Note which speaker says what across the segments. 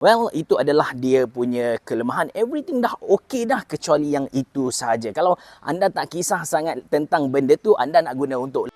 Speaker 1: Well, itu adalah dia punya kelemahan. Everything dah okey dah kecuali yang itu sahaja. Kalau anda tak kisah sangat tentang benda tu, anda nak guna untuk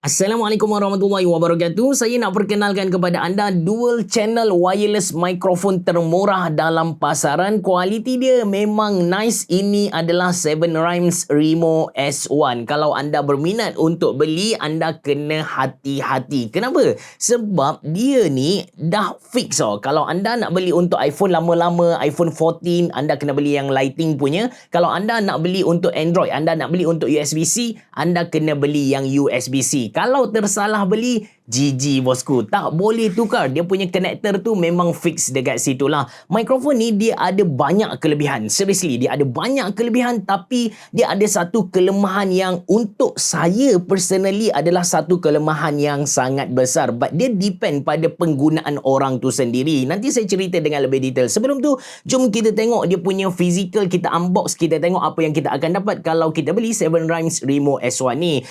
Speaker 1: Assalamualaikum warahmatullahi wabarakatuh. Saya nak perkenalkan kepada anda dual channel wireless microphone termurah dalam pasaran. Kualiti dia memang nice. Ini adalah Seven Rhymes Remo S1. Kalau anda berminat untuk beli, anda kena hati-hati. Kenapa? Sebab dia ni dah fix tau. Kalau anda nak beli untuk iPhone lama-lama, iPhone 14, anda kena beli yang lighting punya. Kalau anda nak beli untuk Android, anda nak beli untuk USB-C, anda kena beli yang USB-C. Kalau tersalah beli, GG bosku, tak boleh tukar. Dia punya connector tu memang fix dekat situ lah. Mikrofon ni dia ada banyak kelebihan. Seriously, dia ada banyak kelebihan, tapi dia ada satu kelemahan yang untuk saya personally adalah satu kelemahan yang sangat besar. But dia depend pada penggunaan orang tu sendiri. Nanti saya cerita dengan lebih detail. Sebelum tu, jom kita tengok dia punya physical, kita unbox, kita tengok apa yang kita akan dapat kalau kita beli Seven Rhymes Remo S1 ni.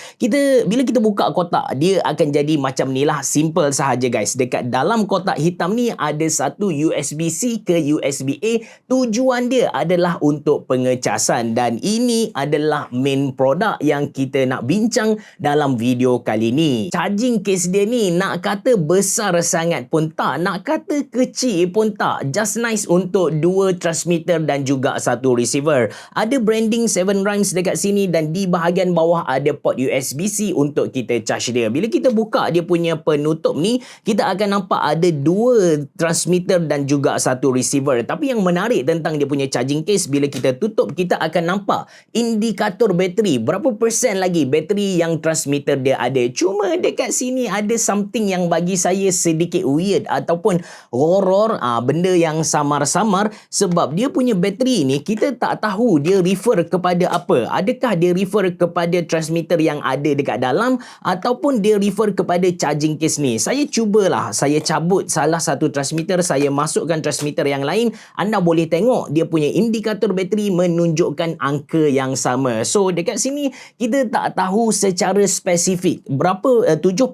Speaker 1: Bila kita buka kotak, dia akan jadi macam ni lah, simple sahaja guys. Dekat dalam kotak hitam ni ada satu USB-C ke USB-A. Tujuan dia adalah untuk pengecasan, dan ini adalah main produk yang kita nak bincang dalam video kali ni. Charging case dia ni nak kata besar sangat pun tak, nak kata kecil pun tak. Just nice untuk dua transmitter dan juga satu receiver. Ada branding Seven Rhymes dekat sini, dan di bahagian bawah ada port USB-C untuk kita charge dia. Bila kita buka dia punya penutup ni, kita akan nampak ada dua transmitter dan juga satu receiver. Tapi yang menarik tentang dia punya charging case, bila kita tutup, kita akan nampak indikator bateri. Berapa persen lagi bateri yang transmitter dia ada. Cuma dekat sini ada something yang bagi saya sedikit weird ataupun horror, benda yang samar-samar. Sebab dia punya bateri ni, kita tak tahu dia refer kepada apa. Adakah dia refer kepada transmitter yang ada dekat dalam, ataupun dia refer kepada charging case ni. Saya cubalah, saya cabut salah satu transmitter, saya masukkan transmitter yang lain. Anda boleh tengok dia punya indikator bateri menunjukkan angka yang sama. So dekat sini kita tak tahu secara spesifik berapa 75%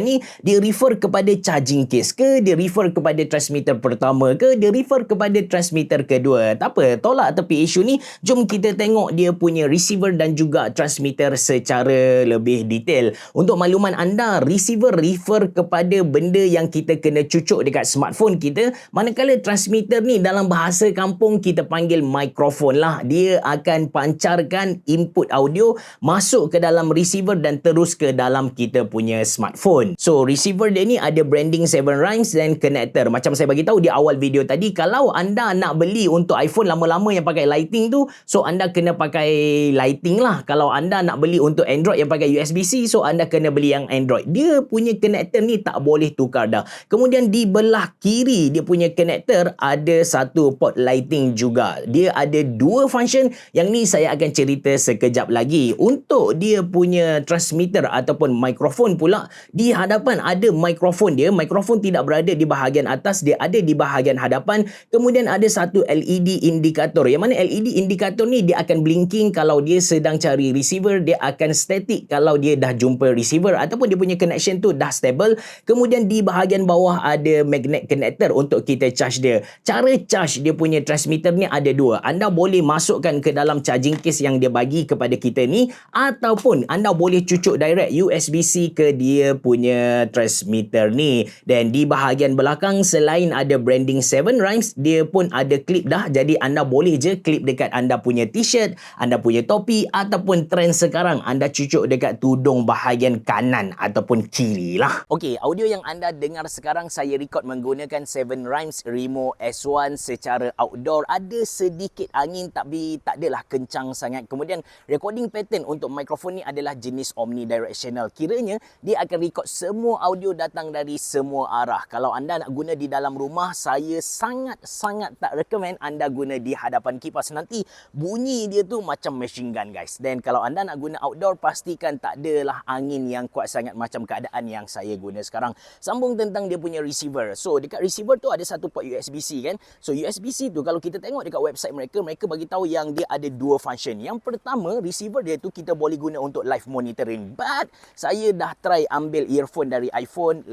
Speaker 1: ni dia refer kepada charging case ke, dia refer kepada transmitter pertama ke, dia refer kepada transmitter kedua. Tak apa, tolak tepi isu ni. Jom kita tengok dia punya receiver dan juga transmitter secara lebih detail. Untuk makluman anda, receiver refer kepada benda yang kita kena cucuk dekat smartphone kita, manakala transmitter ni dalam bahasa kampung kita panggil mikrofon lah. Dia akan pancarkan input audio masuk ke dalam receiver dan terus ke dalam kita punya smartphone. So receiver dia ni ada branding Seven Rhymes dan connector. Macam saya bagi tahu di awal video tadi, kalau anda nak beli untuk iPhone lama-lama yang pakai lighting tu, so anda kena pakai lighting lah. Kalau anda nak beli untuk Android yang pakai USB-C, so anda kena beli yang Android. Dia punya connector ni tak boleh tukar dah. Kemudian di belah kiri dia punya connector ada satu port lighting juga. Dia ada dua function. Yang ni saya akan cerita sekejap lagi. Untuk dia punya transmitter ataupun mikrofon pula, di hadapan ada mikrofon dia. Mikrofon tidak berada di bahagian atas, dia ada di bahagian hadapan. Kemudian ada satu LED indikator. Yang mana LED indikator ni dia akan blinking kalau dia sedang cari receiver, dia akan static kalau dia dah jumpa receiver ataupun dia punya connection tu dah stable. Kemudian di bahagian bawah ada magnet connector untuk kita charge dia. Cara charge dia punya transmitter ni ada dua. Anda boleh masukkan ke dalam charging case yang dia bagi kepada kita ni, ataupun anda boleh cucuk direct USB-C ke dia punya transmitter ni. Dan di bahagian belakang, selain ada branding Seven Rhymes, dia pun ada clip dah. Jadi anda boleh je clip dekat anda punya t-shirt, anda punya topi, ataupun trend sekarang anda cucuk dekat tudung bahagian kanan ataupun kiri lah. Okey, audio yang anda dengar sekarang saya record menggunakan Seven Rhymes Remo S1 secara outdoor. Ada sedikit angin tapi tak adalah kencang sangat. Kemudian recording pattern untuk mikrofon ni adalah jenis omnidirectional. Kiranya dia akan record semua audio datang dari semua arah. Kalau anda nak guna di dalam rumah, saya sangat-sangat tak recommend anda guna di hadapan kipas. Nanti bunyi dia tu macam machine gun guys. Dan kalau anda nak guna outdoor, pastikan tak adalah arah angin yang kuat sangat macam keadaan yang saya guna sekarang. Sambung tentang dia punya receiver. So dekat receiver tu ada satu port USB-C kan. So USB-C tu kalau kita tengok dekat website mereka, mereka bagi tahu yang dia ada dua function. Yang pertama, receiver dia tu kita boleh guna untuk live monitoring. But saya dah try ambil earphone dari iPhone,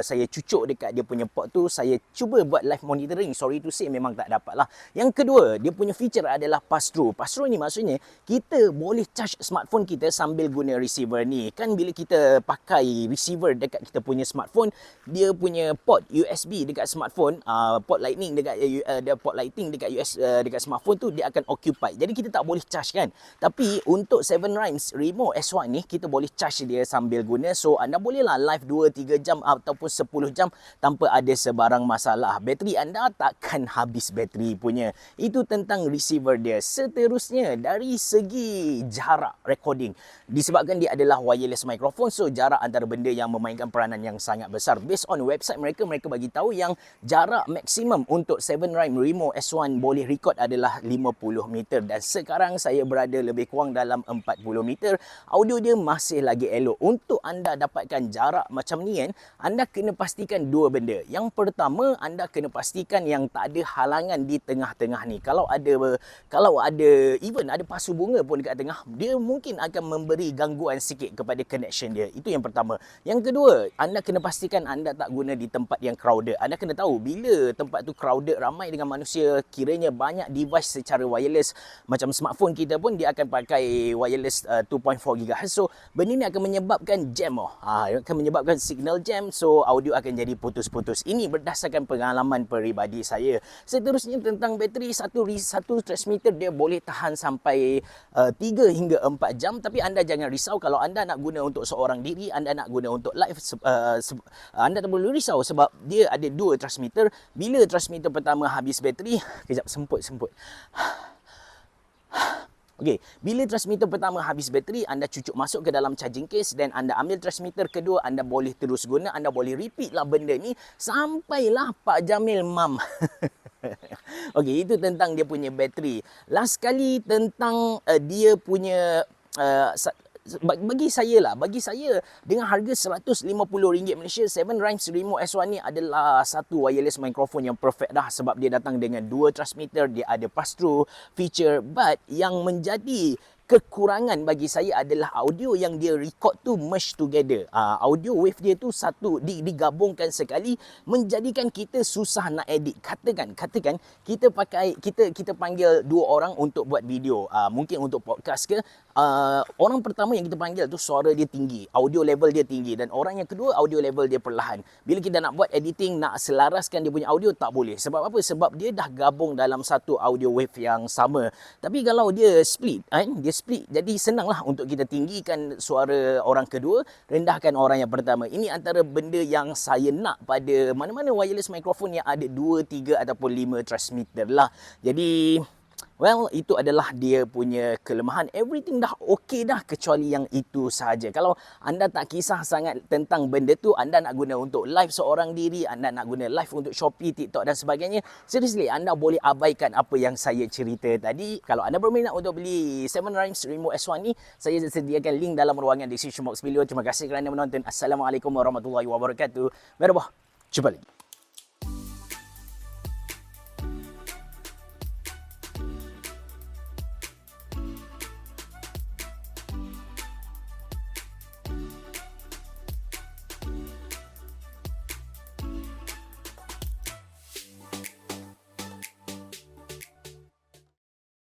Speaker 1: saya cucuk dekat dia punya port tu, saya cuba buat live monitoring. Sorry to say memang tak dapat lah. Yang kedua, dia punya feature adalah pass-through. Pass-through ni maksudnya kita boleh charge smartphone kita sambil guna receiver ni. Kan bila kita pakai receiver dekat kita punya smartphone, dia punya port USB dekat smartphone, port lightning dekat port lighting dekat dekat smartphone tu dia akan occupied. Jadi kita tak boleh charge kan. Tapi untuk 7 Rhymes Remo S1 ni kita boleh charge dia sambil guna. So anda bolehlah live 2-3 jam ataupun 10 jam tanpa ada sebarang masalah. Bateri anda takkan habis bateri punya. Itu tentang receiver dia. Seterusnya dari segi jarak recording, disebabkan dia adalah wireless microphone, so jarak antara benda yang memainkan peranan yang sangat besar. Based on website mereka, mereka bagi tahu yang jarak maksimum untuk 7 Rhymes Remo S1 boleh record adalah 50 meter, dan sekarang saya berada lebih kurang dalam 40 meter. Audio dia masih lagi elok. Untuk anda dapatkan jarak macam ni kan, anda kena pastikan dua benda. Yang pertama, anda kena pastikan yang tak ada halangan di tengah-tengah ni. Kalau ada even ada pasu bunga pun dekat tengah, dia mungkin akan memberi gangguan sikit kepada connection dia. Itu yang pertama. Yang kedua, anda kena pastikan anda tak guna di tempat yang crowded. Anda kena tahu bila tempat tu crowded, ramai dengan manusia, kiranya banyak device secara wireless, macam smartphone kita pun dia akan pakai wireless 2.4 GHz. So benda ni akan menyebabkan jam, akan menyebabkan signal jam. So audio akan jadi putus-putus. Ini berdasarkan pengalaman peribadi saya. Seterusnya tentang bateri, satu transmitter dia boleh tahan sampai 3 hingga 4 jam. Tapi anda jangan risau kalau anda nak guna untuk seorang diri, anda nak guna untuk live, anda tak perlu risau sebab dia ada dua transmitter. Bila transmitter pertama habis bateri, kejap semput. Okey, bila transmitter pertama habis bateri, anda cucuk masuk ke dalam charging case dan anda ambil transmitter kedua, anda boleh terus guna, anda boleh repeat lah benda ni sampailah Pak Jamil mam. Okey, itu tentang dia punya bateri. Last kali tentang dia punya bagi saya dengan harga RM150 Malaysia, 7 Rhymes Remo S1 ni adalah satu wireless microphone yang perfect dah, sebab dia datang dengan dua transmitter, dia ada pass-through feature. But yang menjadi kekurangan bagi saya adalah audio yang dia record tu merge together. Audio wave dia tu satu digabungkan sekali, menjadikan kita susah nak edit. Katakan kita panggil dua orang untuk buat video, mungkin untuk podcast ke. Orang pertama yang kita panggil tu suara dia tinggi, audio level dia tinggi, dan orang yang kedua audio level dia perlahan. Bila kita nak buat editing, nak selaraskan dia punya audio, tak boleh. Sebab apa? Sebab dia dah gabung dalam satu audio wave yang sama. Tapi kalau dia split, jadi senanglah untuk kita tinggikan suara orang kedua, rendahkan orang yang pertama. Ini antara benda yang saya nak pada mana-mana wireless microphone yang ada 2, 3 ataupun 5 transmitter lah. Jadi itu adalah dia punya kelemahan. Everything dah okey dah kecuali yang itu sahaja. Kalau anda tak kisah sangat tentang benda tu, anda nak guna untuk live seorang diri, anda nak guna live untuk Shopee, TikTok dan sebagainya, seriously anda boleh abaikan apa yang saya cerita tadi. Kalau anda berminat untuk beli 7 Rhymes Remo S1 ni, saya sediakan link dalam ruangan description box below. Terima kasih kerana menonton. Assalamualaikum warahmatullahi wabarakatuh. Merhaba. Jumpa lagi.